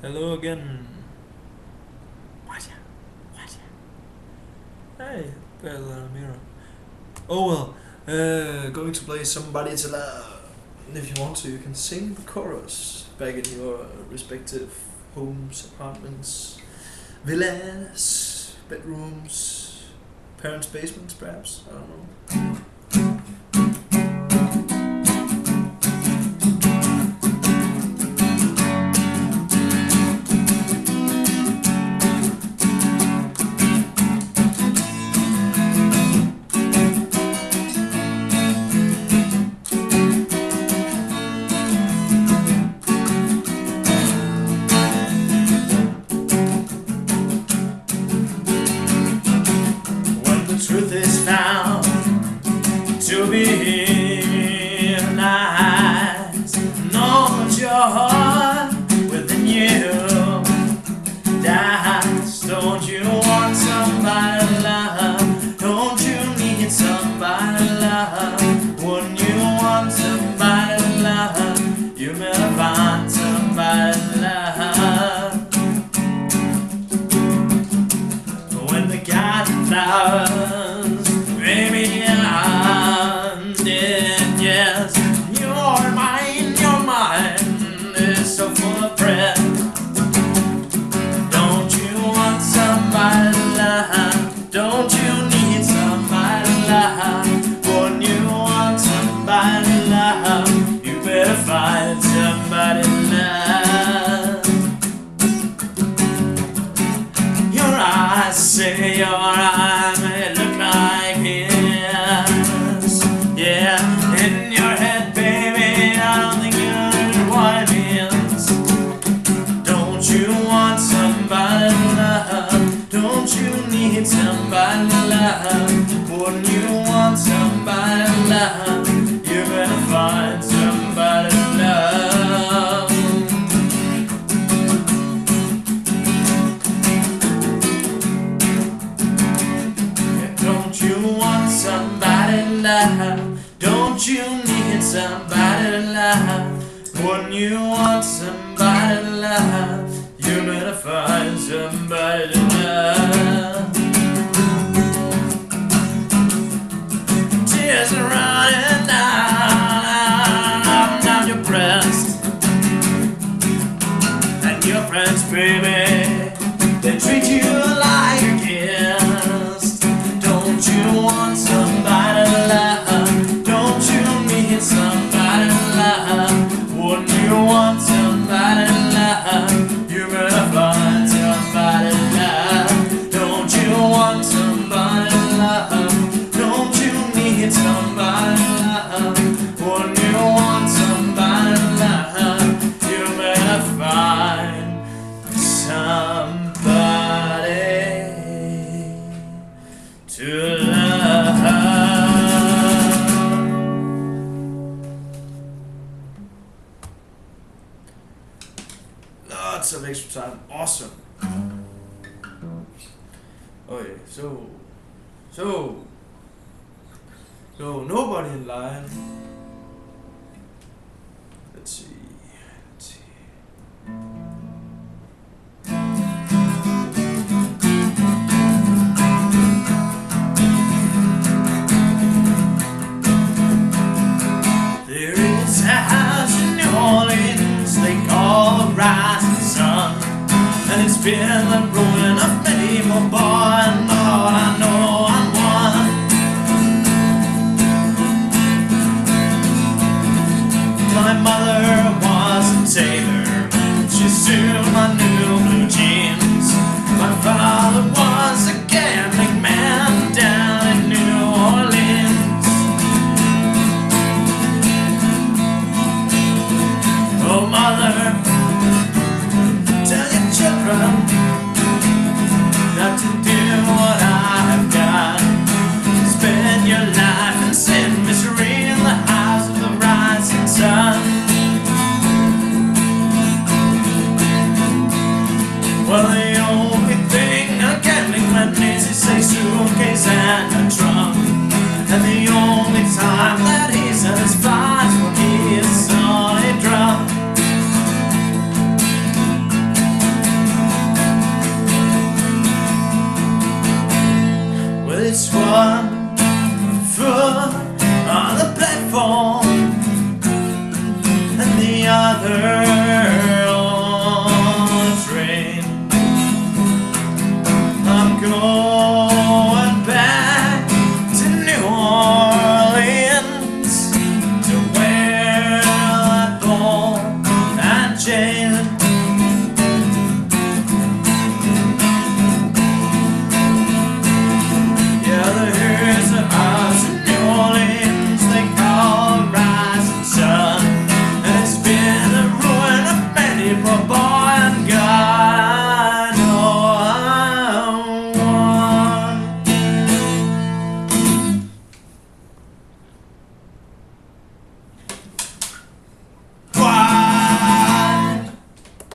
Hello again. What's Hey, better than a mirror. Oh well, going to play Somebody to Love. And if you want to, you can sing the chorus back in your respective homes, apartments, villas, bedrooms, parents' basements, perhaps. I don't know. Truth is found to be nice. Know that your heart within you dies. Don't you want somebody to love? Don't you need somebody to love? Wouldn't you want somebody to love? You better find somebody to love. When the garden flowers, baby, I'm dead, yes. Your mind is so full of breath. Don't you want somebody to love? Don't you need somebody to love? Wouldn't you want somebody to love? You better find somebody to love. Your eyes say your eyes may look like his. Yeah, in your head, baby, I don't think you know what it means. Don't you want somebody to love? Don't you need somebody to love? Wouldn't you want somebody to love? You better find somebody to love. Don't you want somebody to love? Don't you need somebody to love? Wouldn't you want somebody to love? You better find somebody to love. Tears are running down your breast, and your friends, baby, they treat you like a guest. Don't you want somebody to love? Don't you need somebody to love? Wouldn't you want somebody to love? You better find somebody to love. Don't you want somebody to love? Don't you need somebody to love? Wouldn't you want somebody to love? You better find somebody to love. Lots of extra time. Awesome. Okay, so nobody in line. Let's see. There is a house in New Orleans they call the Rising Sun, and it's been the ruin of many more, boy, and Lord, I know I'm one. My mother was a tailor, she sewed my new blue jeans. My father was a gambling man down in New Orleans. Oh mother, tell your children not to do just one foot on the platform and the other on the train. I'm going back to New Orleans, to where I born and jailed. Yeah, there's a house in New Orleans they call Rising Sun, and it's been the ruin of many poor boys.